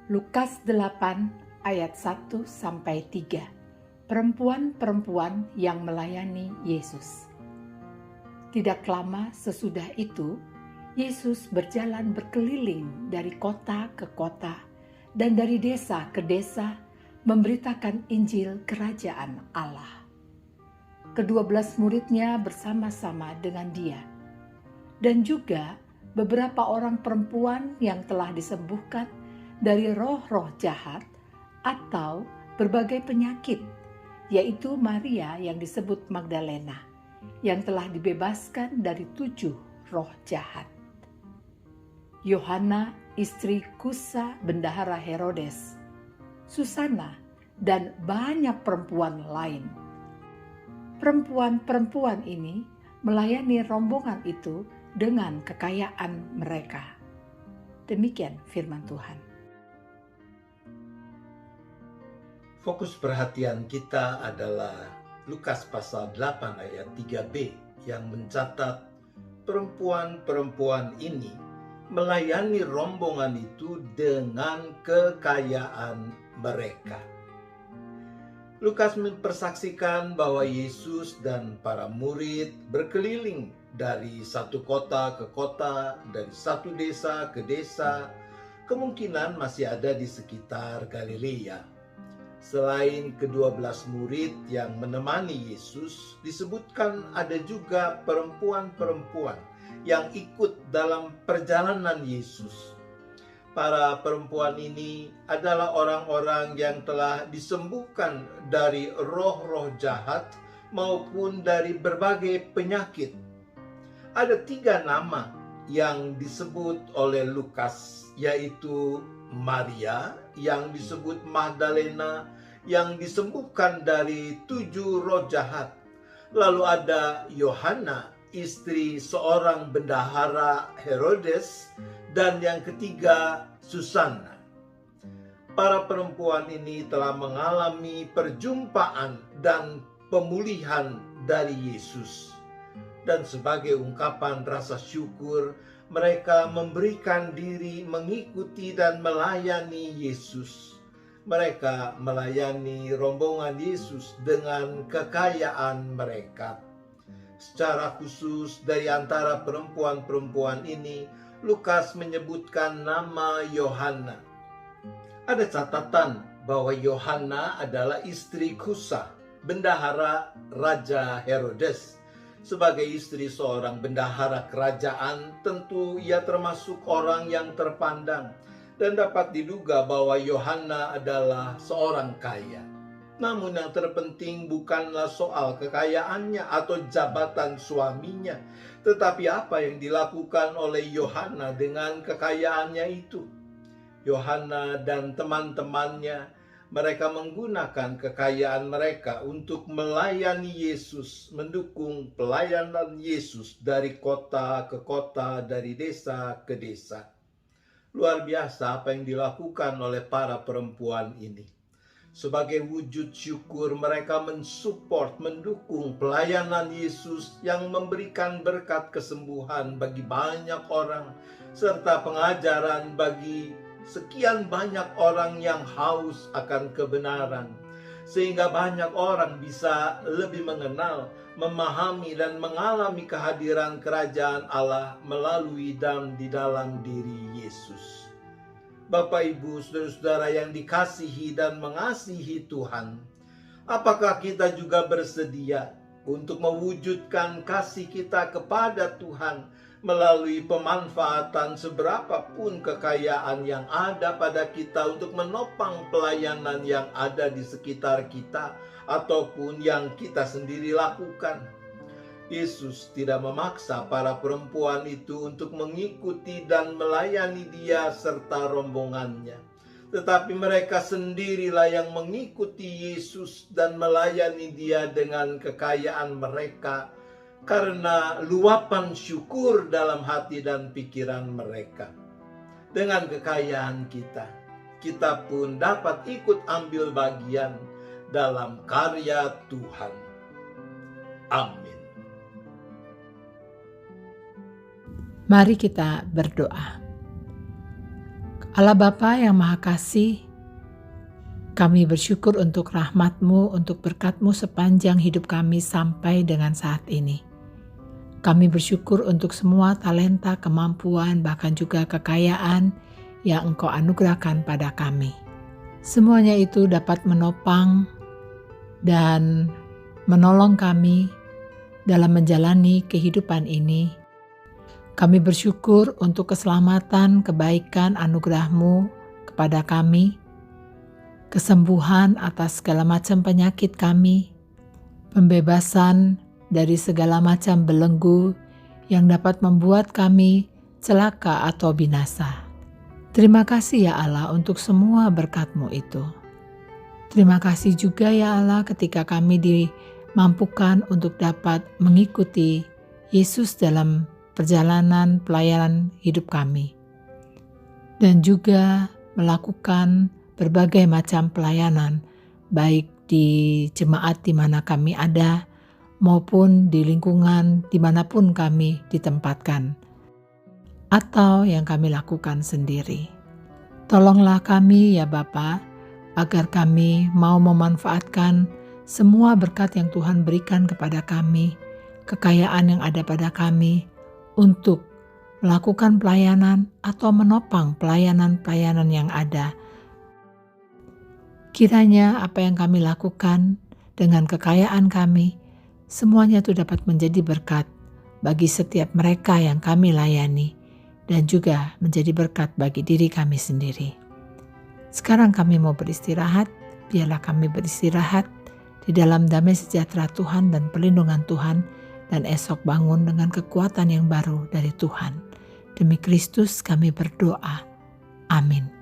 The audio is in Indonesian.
Lukas 8 ayat 1-3. Perempuan-perempuan yang melayani Yesus. Tidak lama sesudah itu, Yesus berjalan berkeliling dari kota ke kota dan dari desa ke desa memberitakan Injil Kerajaan Allah. Ke-12 muridnya bersama-sama dengan dia, dan juga beberapa orang perempuan yang telah disembuhkan dari roh-roh jahat atau berbagai penyakit, yaitu Maria yang disebut Magdalena, yang telah dibebaskan dari 7 roh jahat. Yohana, istri Kusa bendahara Herodes, Susana, dan banyak perempuan lain. Perempuan-perempuan ini melayani rombongan itu dengan kekayaan mereka. Demikian firman Tuhan. Fokus perhatian kita adalah Lukas pasal 8 ayat 3b yang mencatat perempuan-perempuan ini melayani rombongan itu dengan kekayaan mereka. Lukas mempersaksikan bahwa Yesus dan para murid berkeliling dari satu kota ke kota, dari satu desa ke desa, kemungkinan masih ada di sekitar Galilea. Selain ke-12 murid yang menemani Yesus, disebutkan ada juga perempuan-perempuan yang ikut dalam perjalanan Yesus. Para perempuan ini adalah orang-orang yang telah disembuhkan dari roh-roh jahat maupun dari berbagai penyakit. Ada 3 nama yang disebut oleh Lukas, yaitu Maria yang disebut Magdalena yang disembuhkan dari 7 roh jahat. Lalu ada Yohana, istri seorang bendahara Herodes, dan yang ketiga Susana. Para perempuan ini telah mengalami perjumpaan dan pemulihan dari Yesus. Dan sebagai ungkapan rasa syukur, mereka memberikan diri mengikuti dan melayani Yesus. Mereka melayani rombongan Yesus dengan kekayaan mereka. Secara khusus dari antara perempuan-perempuan ini, Lukas menyebutkan nama Yohana. Ada catatan bahwa Yohana adalah istri Kusa, bendahara Raja Herodes. Sebagai istri seorang bendahara kerajaan, tentu ia termasuk orang yang terpandang, dan dapat diduga bahwa Yohana adalah seorang kaya. Namun yang terpenting bukanlah soal kekayaannya atau jabatan suaminya, tetapi apa yang dilakukan oleh Yohana dengan kekayaannya itu. Yohana dan teman-temannya, mereka menggunakan kekayaan mereka untuk melayani Yesus, mendukung pelayanan Yesus dari kota ke kota, dari desa ke desa. Luar biasa apa yang dilakukan oleh para perempuan ini. Sebagai wujud syukur, mereka mensupport, mendukung pelayanan Yesus yang memberikan berkat kesembuhan bagi banyak orang, serta pengajaran bagi sekian banyak orang yang haus akan kebenaran, sehingga banyak orang bisa lebih mengenal, memahami, dan mengalami kehadiran kerajaan Allah melalui dan di dalam diri Yesus. Bapak, Ibu, saudara-saudara yang dikasihi dan mengasihi Tuhan, apakah kita juga bersedia untuk mewujudkan kasih kita kepada Tuhan melalui pemanfaatan seberapapun kekayaan yang ada pada kita untuk menopang pelayanan yang ada di sekitar kita ataupun yang kita sendiri lakukan? Yesus tidak memaksa para perempuan itu untuk mengikuti dan melayani Dia serta rombongannya, tetapi mereka sendirilah yang mengikuti Yesus dan melayani Dia dengan kekayaan mereka, karena luapan syukur dalam hati dan pikiran mereka. Dengan kekayaan kita pun dapat ikut ambil bagian dalam karya Tuhan. Amin. Mari kita berdoa. Allah Bapa yang Maha Kasih, kami bersyukur untuk rahmat-Mu, untuk berkat-Mu sepanjang hidup kami sampai dengan saat ini. Kami bersyukur untuk semua talenta, kemampuan, bahkan juga kekayaan yang Engkau anugerahkan pada kami. Semuanya itu dapat menopang dan menolong kami dalam menjalani kehidupan ini. Kami bersyukur untuk keselamatan, kebaikan, anugerah-Mu kepada kami, kesembuhan atas segala macam penyakit kami, pembebasan dari segala macam belenggu yang dapat membuat kami celaka atau binasa. Terima kasih ya Allah untuk semua berkat-Mu itu. Terima kasih juga ya Allah ketika kami dimampukan untuk dapat mengikuti Yesus dalam perjalanan pelayanan hidup kami. Dan juga melakukan berbagai macam pelayanan, baik di jemaat di mana kami ada, maupun di lingkungan dimanapun kami ditempatkan, atau yang kami lakukan sendiri. Tolonglah kami ya Bapa, agar kami mau memanfaatkan semua berkat yang Tuhan berikan kepada kami, kekayaan yang ada pada kami, untuk melakukan pelayanan atau menopang pelayanan-pelayanan yang ada. Kiranya apa yang kami lakukan dengan kekayaan kami, semuanya itu dapat menjadi berkat bagi setiap mereka yang kami layani dan juga menjadi berkat bagi diri kami sendiri. Sekarang kami mau beristirahat, biarlah kami beristirahat di dalam damai sejahtera Tuhan dan perlindungan Tuhan, dan esok bangun dengan kekuatan yang baru dari Tuhan. Demi Kristus kami berdoa. Amin.